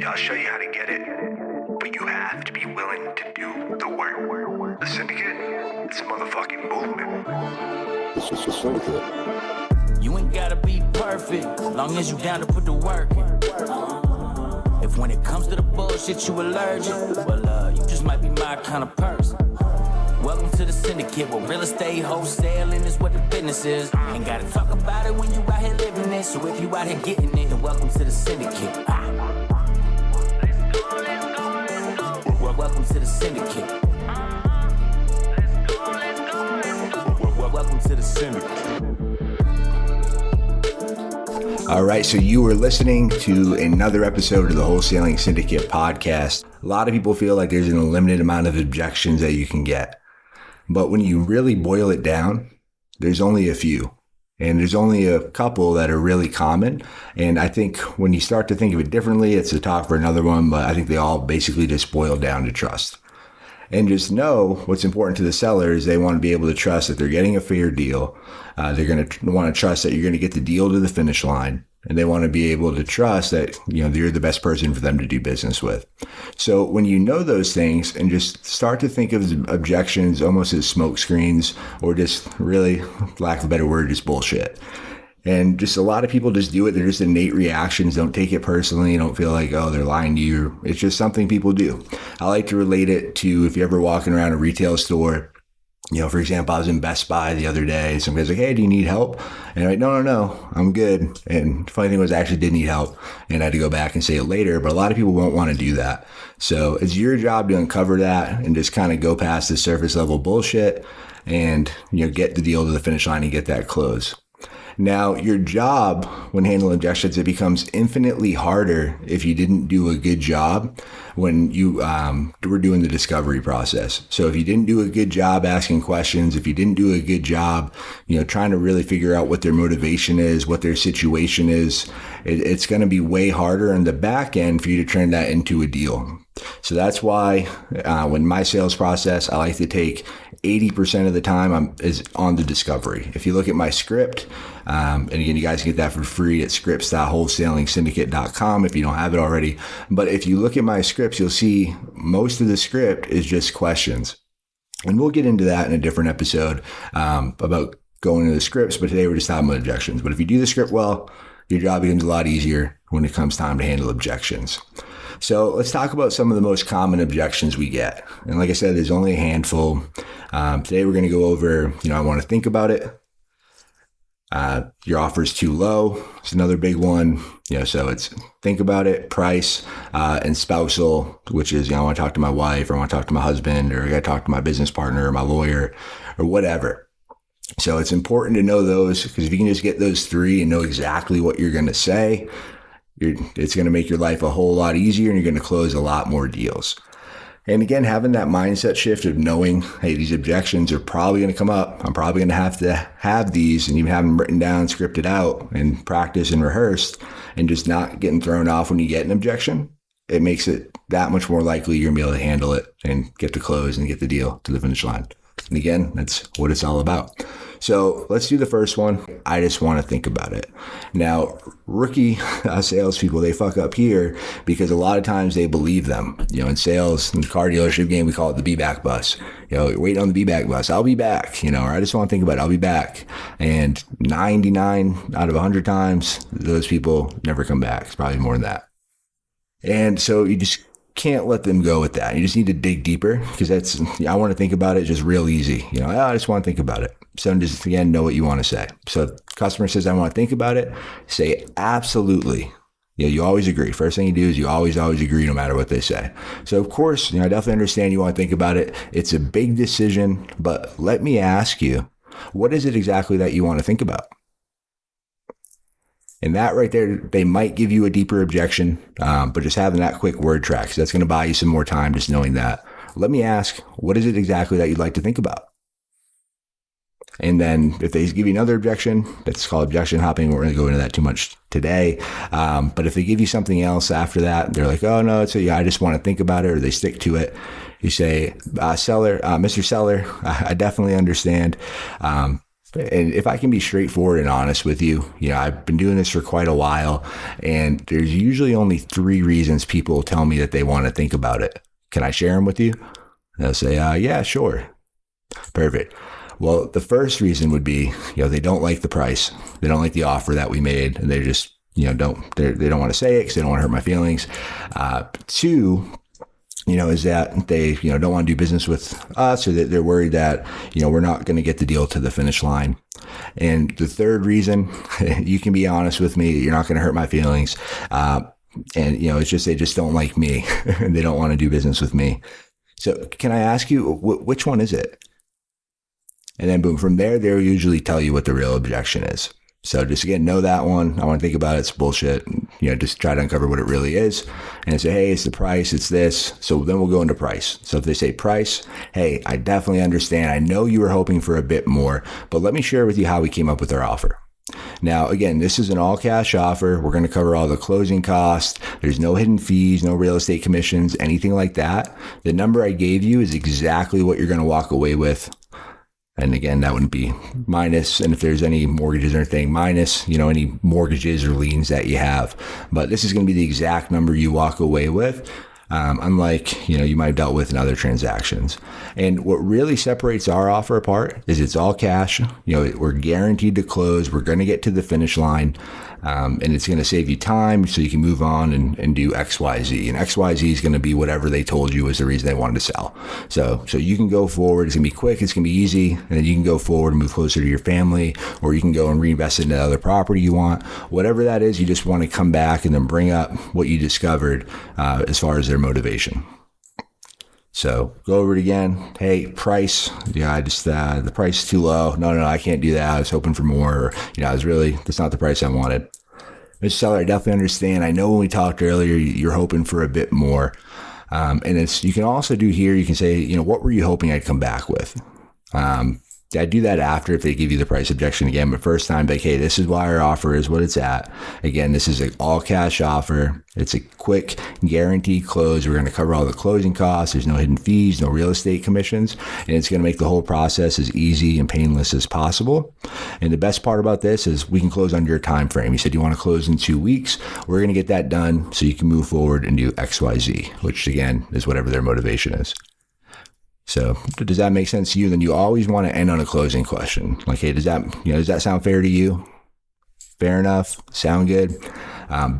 Yeah, I'll show you how to get it, but you have to be willing to do the work. The Syndicate, it's a motherfucking movement. It's just a syndicate. You ain't gotta be perfect, long as you down to put the work in. If when it comes to the bullshit you allergic, well, you just might be my kind of person. Welcome to the Syndicate, where real estate wholesaling is what the business is. Ain't gotta talk about it when you out here living it. So if you out here getting it, then welcome to the Syndicate. Well, welcome to the Syndicate. Welcome to the Syndicate. All right, so you were listening to another episode of the Wholesaling Syndicate podcast. A lot of people feel like there's an unlimited amount of objections that you can get. But when you really boil it down, there's only a few. And there's only a couple that are really common. And I think when you start to think of it differently, it's a talk for another one, but I think they all basically just boil down to trust. And just know what's important to the sellers. They want to be able to trust that they're getting a fair deal. They're going to want to trust that you're going to get the deal to the finish line. And they want to be able to trust that, you're the best person for them to do business with. So when you know those things and just start to think of objections almost as smoke screens, or just really, lack of a better word, just bullshit. And just a lot of people just do it. They're just innate reactions. Don't take it personally. Don't feel like, oh, they're lying to you. It's just something people do. I like to relate it to if you're ever walking around a retail store. For example, I was in Best Buy the other day. Some guy's like, hey, do you need help? And I'm like, no, I'm good. And the funny thing was I actually did need help. And I had to go back and say it later. But a lot of people won't want to do that. So it's your job to uncover that and just kind of go past the surface level bullshit and, get the deal to the finish line and get that close. Now, your job when handling objections, it becomes infinitely harder if you didn't do a good job when you were doing the discovery process. So if you didn't do a good job asking questions, if you didn't do a good job, trying to really figure out what their motivation is, what their situation is, it's going to be way harder on the back end for you to turn that into a deal. So that's why when my sales process, I like to take 80% of the time is on the discovery. If you look at my script, and again, you guys can get that for free at scripts.wholesalingsyndicate.com if you don't have it already. But if you look at my scripts, you'll see most of the script is just questions. And we'll get into that in a different episode about going into the scripts. But today we're just talking about objections. But if you do the script well, your job becomes a lot easier when it comes time to handle objections. So let's talk about some of the most common objections we get. And like I said, there's only a handful. Today we're going to go over, I want to think about it. Your offer is too low. It's another big one. So it's think about it, price, and spousal, which is, I want to talk to my wife, or I want to talk to my husband, or I got to talk to my business partner or my lawyer or whatever. So it's important to know those, because if you can just get those three and know exactly what you're going to say, it's going to make your life a whole lot easier, and you're going to close a lot more deals. And again, having that mindset shift of knowing, hey, these objections are probably going to come up. I'm probably going to have these, and even have them written down, scripted out, and practice and rehearsed, and just not getting thrown off when you get an objection. It makes it that much more likely you're going to be able to handle it and get to close and get the deal to the finish line. And again, that's what it's all about. So let's do the first one. I just want to think about it. Now, rookie salespeople, they fuck up here because a lot of times they believe them. In sales, in the car dealership game, we call it the be back bus. Wait on the be back bus. I'll be back. Or I just want to think about it. I'll be back. And 99 out of 100 times, those people never come back. It's probably more than that. And so you just can't let them go with that. You just need to dig deeper, because I want to think about it just real easy. I just want to think about it. So just, again, know what you want to say. So if the customer says, I want to think about it, say absolutely. You always agree. First thing you do is you always agree no matter what they say. So of course, I definitely understand you want to think about it. It's a big decision, but let me ask you, what is it exactly that you want to think about? And that right there, they might give you a deeper objection, but just having that quick word track, so that's going to buy you some more time just knowing that. Let me ask, what is it exactly that you'd like to think about? And then if they give you another objection, that's called objection hopping. We're going to go into that too much today. But if they give you something else after that, they're like, oh, no, I just want to think about it, or they stick to it. You say, Mr. Seller, I definitely understand. And if I can be straightforward and honest with you, I've been doing this for quite a while, and there's usually only 3 reasons people tell me that they want to think about it. Can I share them with you? And they'll say, yeah, sure. Perfect. Well, the first reason would be, they don't like the price. They don't like the offer that we made, and they just, they don't want to say it because they don't want to hurt my feelings. 2, is that they, don't want to do business with us, or that they're worried that, we're not going to get the deal to the finish line. And the third reason, you can be honest with me, you're not going to hurt my feelings. And, it's just, they just don't like me and they don't want to do business with me. So can I ask you, which one is it? And then boom, from there, they'll usually tell you what the real objection is. So just again, know that one. I want to think about it. It's bullshit. Just try to uncover what it really is and say, hey, it's the price. It's this. So then we'll go into price. So if they say price, hey, I definitely understand. I know you were hoping for a bit more, but let me share with you how we came up with our offer. Now, again, this is an all cash offer. We're going to cover all the closing costs. There's no hidden fees, no real estate commissions, anything like that. The number I gave you is exactly what you're going to walk away with. And again, that wouldn't be minus. And if there's any mortgages or anything, minus, any mortgages or liens that you have. But this is going to be the exact number you walk away with. Unlike, you might have dealt with in other transactions. And what really separates our offer apart is it's all cash. We're guaranteed to close. We're going to get to the finish line. And it's going to save you time so you can move on and do XYZ. And XYZ is going to be whatever they told you was the reason they wanted to sell. So you can go forward. It's going to be quick. It's going to be easy. And then you can go forward and move closer to your family, or you can go and reinvest in another property you want. Whatever that is, you just want to come back and then bring up what you discovered as far as their motivation. So go over it again. Hey, price. Yeah, the price is too low. No, I can't do that. I was hoping for more. Or, that's not the price I wanted. Mr. Seller, I definitely understand. I know when we talked earlier, you're hoping for a bit more. And you can also do here, you can say, what were you hoping I'd come back with? I do that after if they give you the price objection again, but first time, hey, this is why our offer is what it's at. Again, this is an all cash offer. It's a quick guaranteed close. We're going to cover all the closing costs. There's no hidden fees, no real estate commissions, and it's going to make the whole process as easy and painless as possible. And the best part about this is we can close under your time frame. You said you want to close in 2 weeks. We're going to get that done so you can move forward and do XYZ, which again is whatever their motivation is. So does that make sense to you? Then you always want to end on a closing question. Like, hey, does that sound fair to you? Fair enough? Sound good?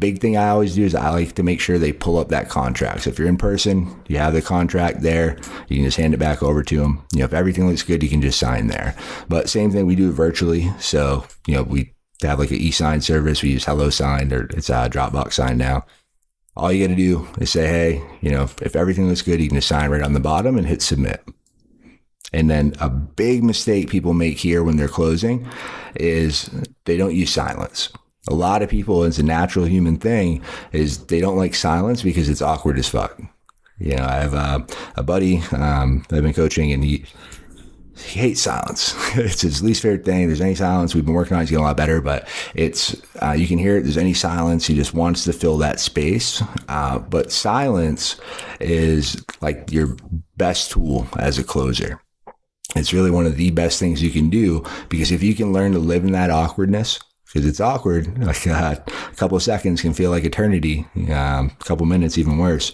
Big thing I always do is I like to make sure they pull up that contract. So if you're in person, you have the contract there, you can just hand it back over to them. If everything looks good, you can just sign there. But same thing, we do it virtually. So, we have like an e-sign service. We use HelloSign, or it's a Dropbox sign now. All you got to do is say, hey, if everything looks good, you can just sign right on the bottom and hit submit. And then a big mistake people make here when they're closing is they don't use silence. A lot of people, it's a natural human thing, is they don't like silence because it's awkward as fuck. I have a buddy I've been coaching, and he hates silence. It's his least favorite thing. There's any silence. We've been working on it. He's getting a lot better, but it's, you can hear it. There's any silence. He just wants to fill that space. But silence is like your best tool as a closer. It's really one of the best things you can do, because if you can learn to live in that awkwardness, because it's awkward, like a couple of seconds can feel like eternity, a couple minutes, even worse.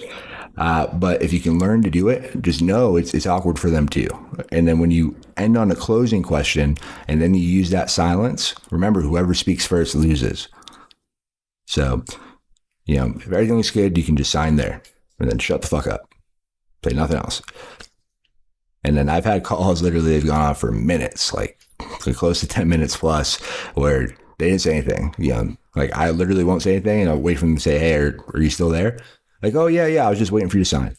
But if you can learn to do it, just know it's awkward for them too. And then when you end on a closing question and then you use that silence, remember, whoever speaks first loses. So, if everything looks good, you can just sign there and then shut the fuck up. Say nothing else. And then I've had calls, literally, they've gone on for minutes, like close to 10 minutes plus, where they didn't say anything. Like I literally won't say anything, and I'll wait for them to say, hey, are you still there? Like, oh, yeah, I was just waiting for you to sign.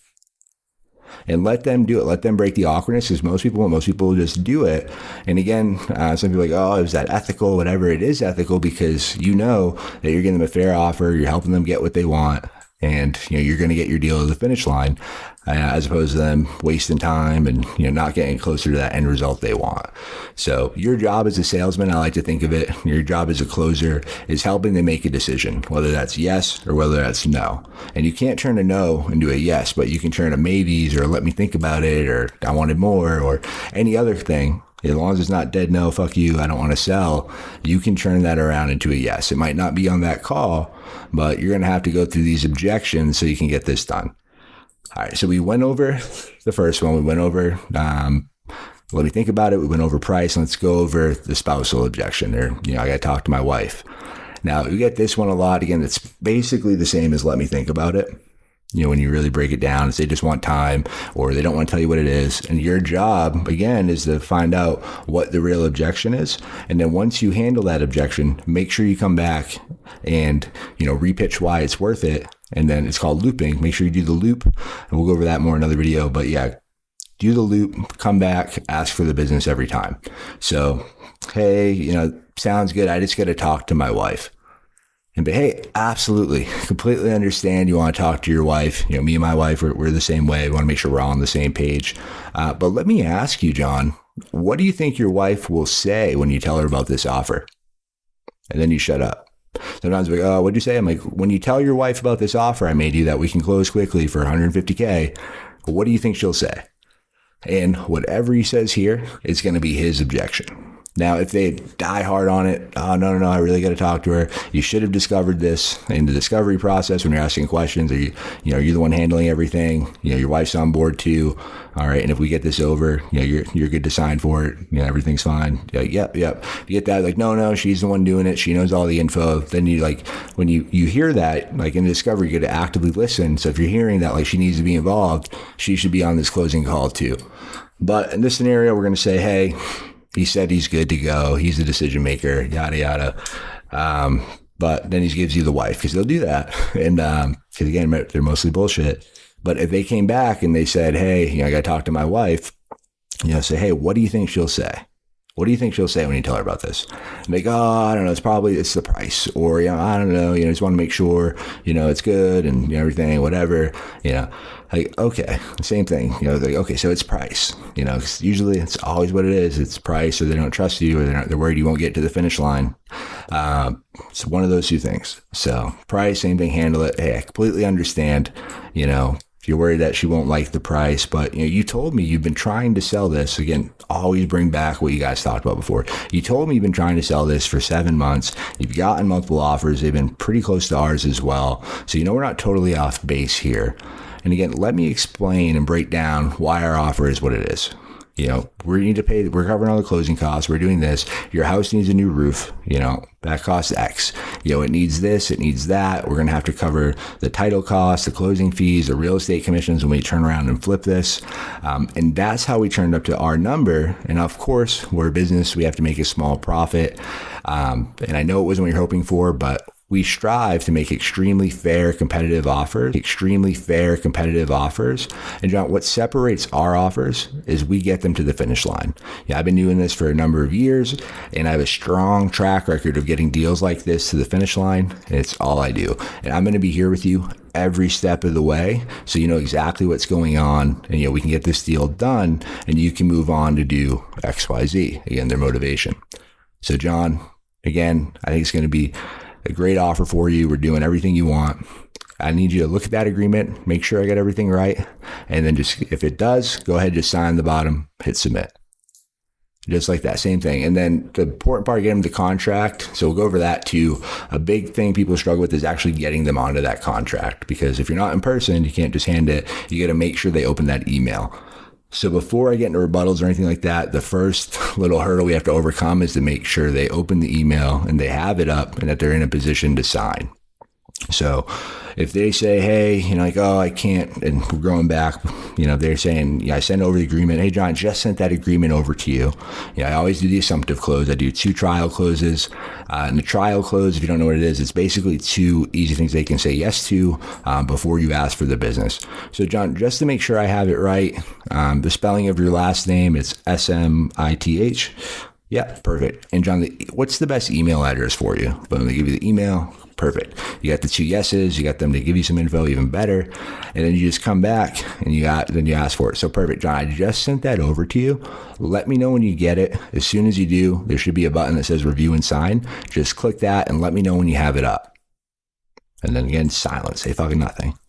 And let them do it. Let them break the awkwardness, because most people just do it. And again, some people are like, oh, is that ethical? Whatever. It is ethical, because you know that you're giving them a fair offer. You're helping them get what they want. And, you're going to get your deal to the finish line, as opposed to them wasting time and, not getting closer to that end result they want. So your job as a salesman, I like to think of it, your job as a closer is helping them make a decision, whether that's yes or whether that's no. And you can't turn a no into a yes, but you can turn a maybes or let me think about it, or I wanted more, or any other thing. As long as it's not dead no, fuck you, I don't want to sell, you can turn that around into a yes. It might not be on that call, but you're going to have to go through these objections so you can get this done. All right, so we went over the first one. We went over, let me think about it. We went over price. Let's go over the spousal objection, or, I got to talk to my wife. Now, we get this one a lot. Again, it's basically the same as let me think about it. When you really break it down, they just want time, or they don't want to tell you what it is. And your job, again, is to find out what the real objection is. And then once you handle that objection, make sure you come back and, repitch why it's worth it. And then it's called looping. Make sure you do the loop, and we'll go over that more in another video. But yeah, do the loop, come back, ask for the business every time. So, hey, sounds good. I just got to talk to my wife. But hey, absolutely, completely understand you want to talk to your wife. Me and my wife, we're the same way. We want to make sure we're all on the same page. But let me ask you, John, what do you think your wife will say when you tell her about this offer? And then you shut up. Sometimes we're like, oh, what'd you say? I'm like, when you tell your wife about this offer I made you that we can close quickly for $150K, what do you think she'll say? And whatever he says here is going to be his objection. Now, if they die hard on it, oh, no, I really got to talk to her. You should have discovered this in the discovery process when you're asking questions. Are you the one handling everything? Your wife's on board too. All right. And if we get this over, you're good to sign for it. Everything's fine. Yep. You get that. Like, no, she's the one doing it. She knows all the info. Then when you hear that, like in the discovery, you got to actively listen. So if you're hearing that, like she needs to be involved, she should be on this closing call too. But in this scenario, we're going to say, hey, he said he's good to go. He's the decision maker, yada, yada. But then he gives you the wife, because they'll do that. And because again, they're mostly bullshit. But if they came back and they said, hey, I got to talk to my wife, say, hey, what do you think she'll say? What do you think she'll say when you tell her about this? And they go, oh, I don't know. It's the price. Or, I don't know. Just want to make sure, it's good and everything, whatever, like, okay, same thing, like, okay, so it's price, 'cause usually it's always what it is. It's price, or they don't trust you, or they're worried you won't get to the finish line. It's one of those two things. So price, same thing, handle it. Hey, I completely understand, you're worried that she won't like the price, but you told me you've been trying to sell this. Again, always bring back what you guys talked about before. You told me you've been trying to sell this for 7 months. You've gotten multiple offers. They've been pretty close to ours as well. So we're not totally off base here. And again, let me explain and break down why our offer is what it is. We need to pay, we're covering all the closing costs. We're doing this. Your house needs a new roof. That costs X. It needs this, it needs that. We're going to have to cover the title costs, the closing fees, the real estate commissions when we turn around and flip this. And that's how we turned up to our number. And of course, we're a business. We have to make a small profit. And I know it wasn't what you're hoping for, but we strive to make extremely fair, competitive offers. And John, what separates our offers is we get them to the finish line. I've been doing this for a number of years, and I have a strong track record of getting deals like this to the finish line. And it's all I do. And I'm going to be here with you every step of the way, so you know exactly what's going on, and we can get this deal done, and you can move on to do XYZ. Again, their motivation. So John, again, I think it's going to be a great offer for you. We're doing everything you want. I need you to look at that agreement, make sure I got everything right, and then just, if it does, go ahead, just sign the bottom, hit submit. Just like that, same thing. And then the important part, getting the contract. So we'll go over that too. A big thing people struggle with is actually getting them onto that contract, because if you're not in person, you can't just hand it. You got to make sure they open that email. So before I get into rebuttals or anything like that, the first little hurdle we have to overcome is to make sure they open the email and they have it up and that they're in a position to sign. So if they say, hey, like, oh, I can't, and we're going back, they're saying, I sent over the agreement. Hey, John, just sent that agreement over to you. I always do the assumptive close. I do 2 trial closes. And the trial close, if you don't know what it is, it's basically 2 easy things they can say yes to before you ask for the business. So John, just to make sure I have it right, the spelling of your last name, it's Smith. Yeah, perfect. And John, what's the best email address for you? Boom, they give you the email. Perfect. You got the 2 yeses. You got them to give you some info, even better. And then you just come back and you ask for it. So perfect, John. I just sent that over to you. Let me know when you get it. As soon as you do, there should be a button that says review and sign. Just click that and let me know when you have it up. And then again, silence. Say fucking nothing.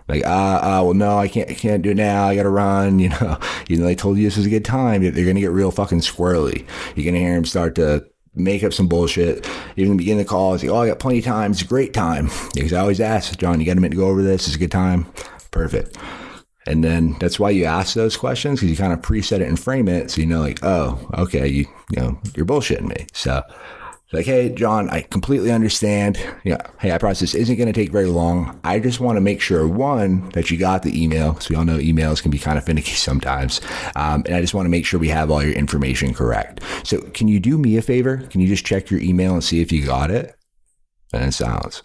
Like, well, no, I can't do it now. I got to run. They told you this was a good time. They're going to get real fucking squirrely. You're going to hear them start to make up some bullshit. Even begin the call, it's like, oh, I got plenty of time. It's a great time. Because I always ask, John, you got a minute to go over this? It's a good time. Perfect. And then that's why you ask those questions, because you kind of preset it and frame it. So, like, oh, okay, you're bullshitting me. So, like, hey, John, I completely understand. Hey, I promise this isn't going to take very long. I just want to make sure, one, that you got the email, because we all know emails can be kind of finicky sometimes. And I just want to make sure we have all your information correct. So can you do me a favor? Can you just check your email and see if you got it? And then silence.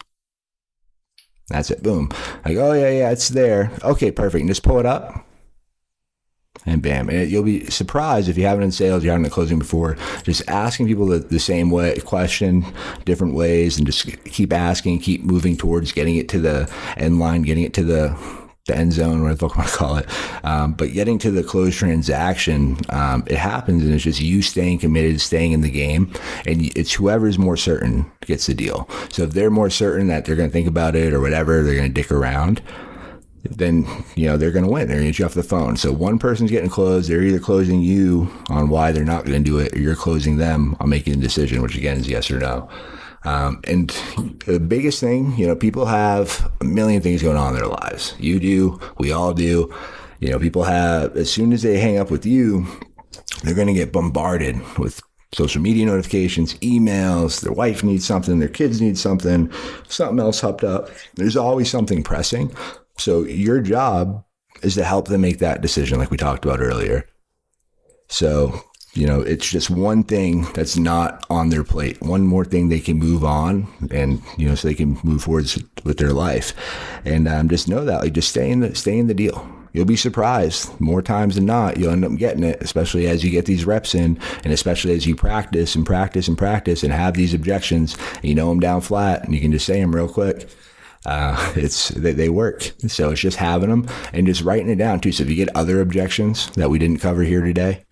That's it. Boom. Like, oh, yeah, it's there. Okay, perfect. And just pull it up. And bam. And you'll be surprised if you haven't in sales, you haven't in closing before, just asking people the same way, question different ways, and just keep asking, keep moving towards getting it to the end line, getting it to the end zone, whatever the fuck I want to call it. But getting to the closed transaction, it happens, and it's just you staying committed, staying in the game, and it's whoever's more certain gets the deal. So if they're more certain that they're going to think about it or whatever, they're going to dick around, then, they're going to win. They're going to get you off the phone. So one person's getting closed. They're either closing you on why they're not going to do it, or you're closing them on making a decision, which again is yes or no. And the biggest thing, people have a million things going on in their lives. You do, we all do. People have, as soon as they hang up with you, they're going to get bombarded with social media notifications, emails, their wife needs something, their kids need something else hopped up. There's always something pressing. So your job is to help them make that decision, like we talked about earlier. So, it's just one thing that's not on their plate, one more thing they can move on, and, so they can move forward with their life. And just know that, like, just stay in the deal. You'll be surprised more times than not. You'll end up getting it, especially as you get these reps in, and especially as you practice and practice and practice and have these objections, and them down flat, and you can just say them real quick. They work. So it's just having them and just writing it down too. So if you get other objections that we didn't cover here today,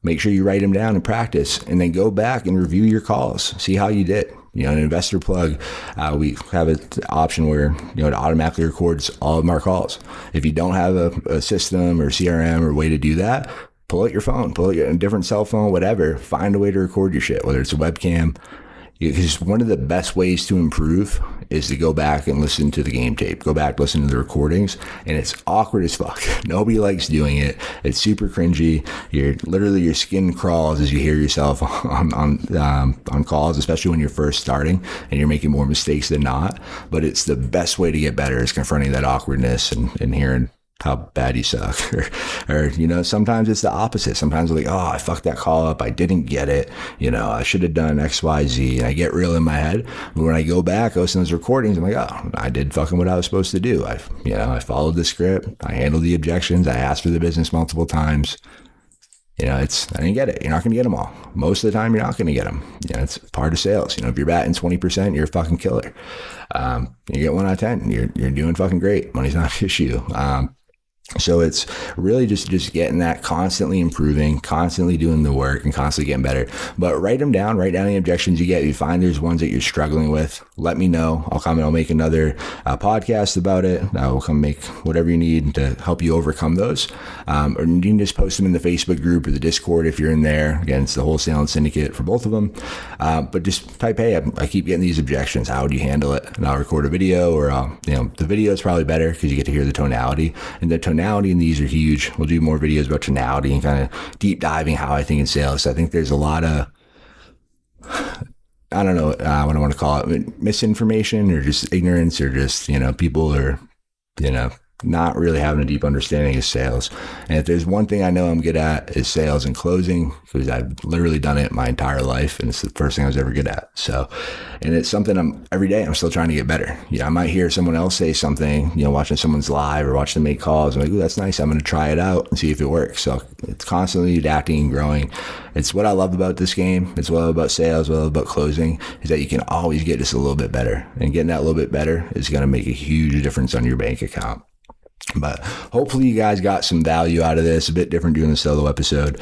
make sure you write them down and practice, and then go back and review your calls. See how you did. An investor plug, we have an option where, it automatically records all of our calls. If you don't have a system or CRM or way to do that, pull out your phone, pull out a different cell phone, whatever, find a way to record your shit, whether it's a webcam. Because one of the best ways to improve is to go back and listen to the game tape. Go back, listen to the recordings, and it's awkward as fuck. Nobody likes doing it. It's super cringy. Your skin crawls as you hear yourself on calls, especially when you're first starting and you're making more mistakes than not. But it's the best way to get better, is confronting that awkwardness and hearing how bad you suck. or sometimes it's the opposite. Sometimes I'm like, oh, I fucked that call up. I didn't get it. I should have done X, Y, Z. And I get real in my head. But when I go back, listen to those recordings, I'm like, oh, I did fucking what I was supposed to do. I followed the script. I handled the objections. I asked for the business multiple times. I didn't get it. You're not going to get them all. Most of the time, you're not going to get them. It's part of sales. If you're batting 20%, you're a fucking killer. You get 1 out of 10, you're doing fucking great. Money's not an issue. So it's really just getting that, constantly improving, constantly doing the work, and constantly getting better. But write them down. Write down the objections you get. If you find there's ones that you're struggling with, let me know. I'll make another podcast about it. I'll come make whatever you need to help you overcome those. Or you can just post them in the Facebook group or the Discord if you're in there. Again, it's the Wholesaling Syndicate for both of them. But just type, hey, I keep getting these objections. How would you handle it? And I'll record a video, or the video is probably better because you get to hear the tonality. And the tonality in these are huge. We'll do more videos about tonality and kind of deep diving how I think in sales. So I think there's a lot of, I don't know what I want to call it, misinformation or just ignorance, or just, people are, not really having a deep understanding of sales. And if there's one thing I know I'm good at, is sales and closing, because I've literally done it my entire life, and it's the first thing I was ever good at. So, and it's something every day I'm still trying to get better. I might hear someone else say something, watching someone's live or watching them make calls. I'm like, ooh, that's nice. I'm going to try it out and see if it works. So it's constantly adapting and growing. It's what I love about this game. It's what I love about sales, what I love about closing, is that you can always get just a little bit better, and getting that little bit better is going to make a huge difference on your bank account. But hopefully you guys got some value out of this. A bit different doing a solo episode.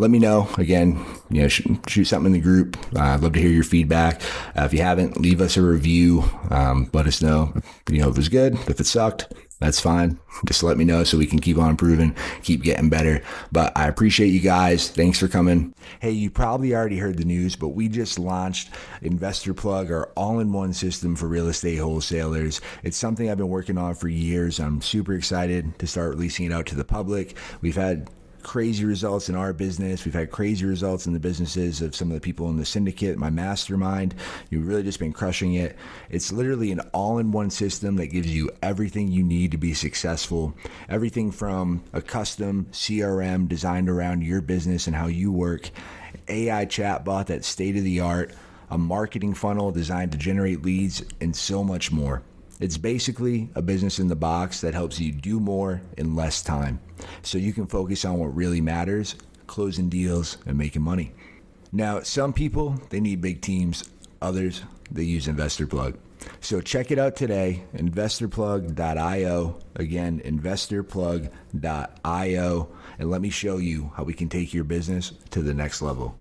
let me know. Again, shoot something in the group. I'd love to hear your feedback. If you haven't, leave us a review. Let us know, if it was good. If it sucked, that's fine. Just let me know so we can keep on improving, keep getting better. But I appreciate you guys. Thanks for coming. Hey, you probably already heard the news, but we just launched Investor Plug, our all-in-one system for real estate wholesalers. It's something I've been working on for years. I'm super excited to start releasing it out to the public. We've had crazy results in our business. We've had crazy results in the businesses of some of the people in the syndicate, my mastermind. You've really just been crushing it. It's literally an all-in-one system that gives you everything you need to be successful. Everything from a custom CRM designed around your business and how you work, AI chatbot that's state-of-the-art, a marketing funnel designed to generate leads, and so much more. It's basically a business in the box that helps you do more in less time, so you can focus on what really matters, closing deals and making money. Now, some people, they need big teams. Others, they use Investor Plug. So check it out today, investorplug.io. Again, investorplug.io. And let me show you how we can take your business to the next level.